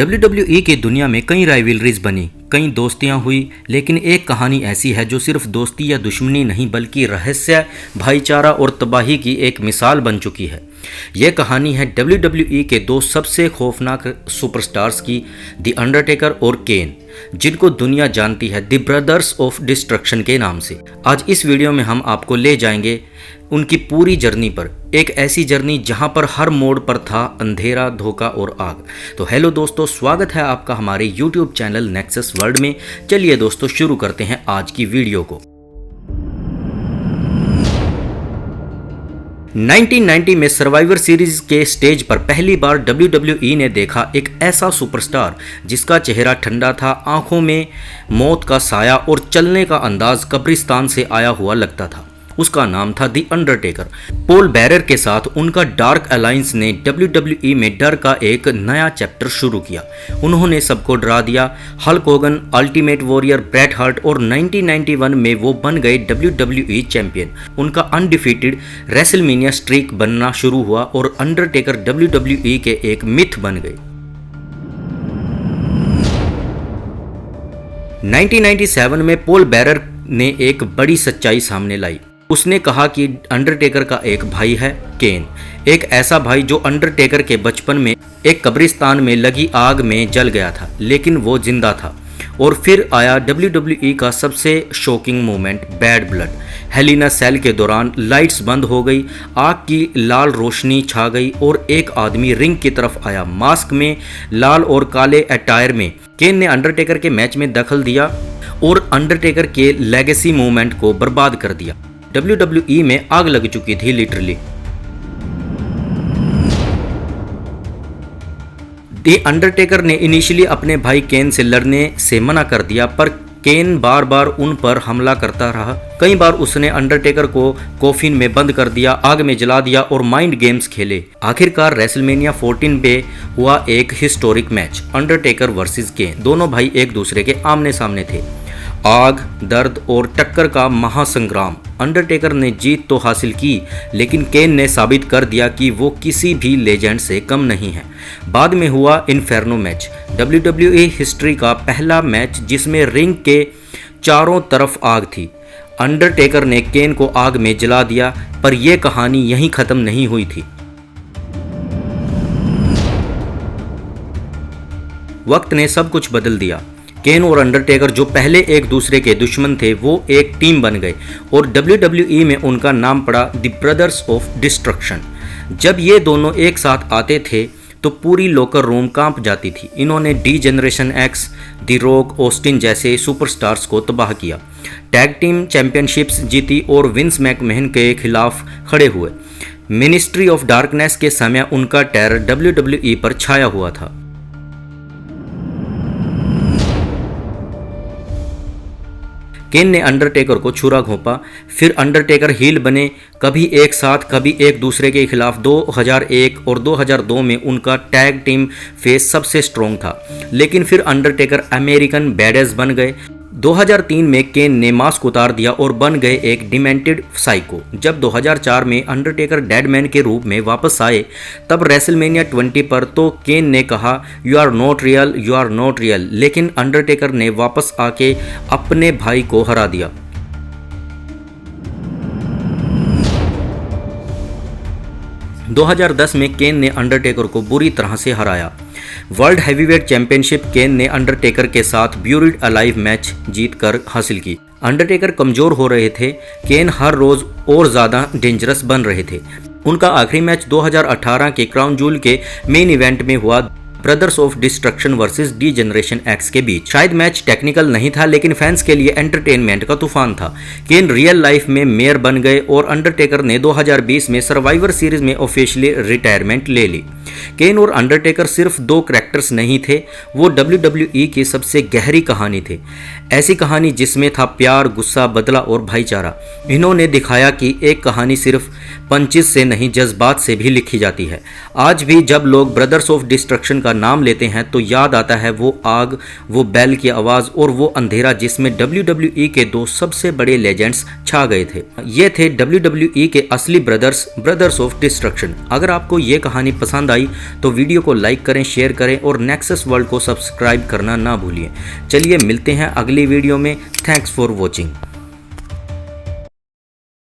WWE की दुनिया में कई राइवलरीज बनी, कई दोस्तियां हुई, लेकिन एक कहानी ऐसी है जो सिर्फ दोस्ती या दुश्मनी नहीं बल्कि रहस्य, भाईचारा और तबाही की एक मिसाल बन चुकी है। यह कहानी है WWE के दो सबसे खौफनाक सुपरस्टार्स की, द अंडरटेकर और केन, जिनको दुनिया जानती है द ब्रदर्स ऑफ डिस्ट्रक्शन के नाम से। आज इस वीडियो में हम आपको ले जाएंगे उनकी पूरी जर्नी पर, एक ऐसी जर्नी जहां पर हर मोड़ पर था अंधेरा, धोखा और आग। तो हेलो दोस्तों, स्वागत है आपका हमारे YouTube चैनल नेक्सस वर्ल्ड में। चलिए दोस्तों, शुरू करते हैं आज की वीडियो को। 1990 में सर्वाइवर सीरीज के स्टेज पर पहली बार WWE ने देखा एक ऐसा सुपरस्टार जिसका चेहरा ठंडा था, आंखों में मौत का साया और चलने का अंदाज कब्रिस्तान से आया हुआ लगता था। उसका नाम था द अंडरटेकर। पॉल बेरर के साथ उनका डार्क अलायंस ने WWE में डर का एक नया चैप्टर शुरू किया। उन्होंने सबको डरा दिया। Hulk Hogan, ultimate warrior, Bret Hart और 1991 में वो बन गए WWE चैंपियन। उनका अनडिफीटेड रेसलमेनिया स्ट्रीक बनना शुरू हुआ और अंडरटेकर WWE के एक मिथ बन गए। 1997 में पॉल बेरर ने एक बड़ी सच्चाई सामने लाई। उसने कहा कि अंडरटेकर का एक भाई है, केन, एक ऐसा भाई जो अंडरटेकर के बचपन में एक कब्रिस्तान में लगी आग में जल गया था, लेकिन वो जिंदा था। और फिर आया WWE का सबसे shocking moment, bad blood. Hell in a cell के दौरान लाइट्स बंद हो गई, आग की लाल रोशनी छा गई और एक आदमी रिंग की तरफ आया, मास्क में, लाल और काले अटायर में। केन ने अंडरटेकर के मैच में दखल दिया और अंडरटेकर के लेगेसी मूवमेंट को बर्बाद कर दिया। WWE में आग लग चुकी थी लिटरली। द अंडरटेकर ने इनिशियली अपने भाई केन से लड़ने से मना कर दिया, पर केन बार बार उन पर हमला करता रहा। कई बार उसने अंडरटेकर को कॉफिन में बंद कर दिया, आग में जला दिया और माइंड गेम्स खेले। आखिरकार रेसलमेनिया 14 पे हुआ एक हिस्टोरिक मैच, अंडरटेकर वर्सेस केन। दोनों भाई एक दूसरे के आमने सामने थे। आग, दर्द और टक्कर का महासंग्राम। अंडरटेकर ने जीत तो हासिल की, लेकिन केन ने साबित कर दिया कि वो किसी भी लेजेंड से कम नहीं है। बाद में हुआ इन्फेर्नो मैच, WWE हिस्ट्री का पहला मैच जिसमें रिंग के चारों तरफ आग थी। अंडरटेकर ने केन को आग में जला दिया, पर यह कहानी यहीं खत्म नहीं हुई थी। वक्त ने सब कुछ बदल दिया। केन और अंडरटेकर, जो पहले एक दूसरे के दुश्मन थे, वो एक टीम बन गए और WWE में उनका नाम पड़ा द ब्रदर्स ऑफ डिस्ट्रक्शन। जब ये दोनों एक साथ आते थे तो पूरी लॉकर रूम कांप जाती थी। इन्होंने D generation x, the rock, Austin जैसे सुपरस्टार्स को तबाह किया, टैग टीम चैंपियनशिप्स जीती और विंस मैकमैन के खिलाफ खड़े हुए। मिनिस्ट्री ऑफ डार्कनेस के समय उनका टेरर WWE पर छाया हुआ था। केन ने अंडरटेकर को छुरा घोंपा, फिर अंडरटेकर हील बने, कभी एक साथ कभी एक दूसरे के खिलाफ। 2001 और 2002 में उनका टैग टीम फेस सबसे स्ट्रॉन्ग था, लेकिन फिर अंडरटेकर अमेरिकन बैडेस बन गए। 2003 में केन ने मास्क उतार दिया और बन गए एक डिमेंटेड साइको। जब 2004 में अंडरटेकर डेडमैन के रूप में वापस आए, तब रेसलमेनिया 20 पर तो केन ने कहा, you are not real, you are not real, लेकिन अंडरटेकर ने वापस आके अपने भाई को हरा दिया। – 2010 में केन ने अंडरटेकर को बुरी तरह से हराया। वर्ल्ड हैवीवेट चैंपियनशिप केन ने अंडरटेकर के साथ ब्यूरिड अलाइव मैच जीतकर हासिल की। अंडरटेकर कमजोर हो रहे थे, केन हर रोज और ज्यादा डेंजरस बन रहे थे। उनका आखिरी मैच 2018 के क्राउन जूल के मेन इवेंट में हुआ, brothers of destruction versus D generation x के बीच। शायद मैच टेक्निकल नहीं था, लेकिन फैंस के लिए एंटरटेनमेंट का तूफान था। केन रियल लाइफ में मेयर बन गए और अंडरटेकर ने 2020 में सर्वाइवर सीरीज में ऑफिशियली रिटायरमेंट ले ली। केन और अंडरटेकर सिर्फ दो कैरेक्टर्स नहीं थे, वो WWE की सबसे गहरी कहानी थे। ऐसी कहानी जिसमें था प्यार, गुस्सा, बदला और भाईचारा। इन्होंने दिखाया कि एक कहानी सिर्फ पंचेस से नहीं, जज्बात से भी लिखी जाती है। आज भी जब लोग ब्रदर्स ऑफ डिस्ट्रक्शन का का नाम लेते हैं तो याद आता है वो आग, वो बैल की आवाज़ और वो अंधेरा जिसमें WWE के दो सबसे बड़े लेजेंड्स छा गए थे। ये थे WWE के असली ब्रदर्स ऑफ डिस्ट्रक्शन। अगर आपको ये कहानी पसंद आई तो वीडियो को लाइक करें, शेयर करें और नेक्सस वर्ल्ड को सब्सक्राइब करना ना भूलिए। चलिए मिलते हैं अगली वीडियो में। Thanks for watching.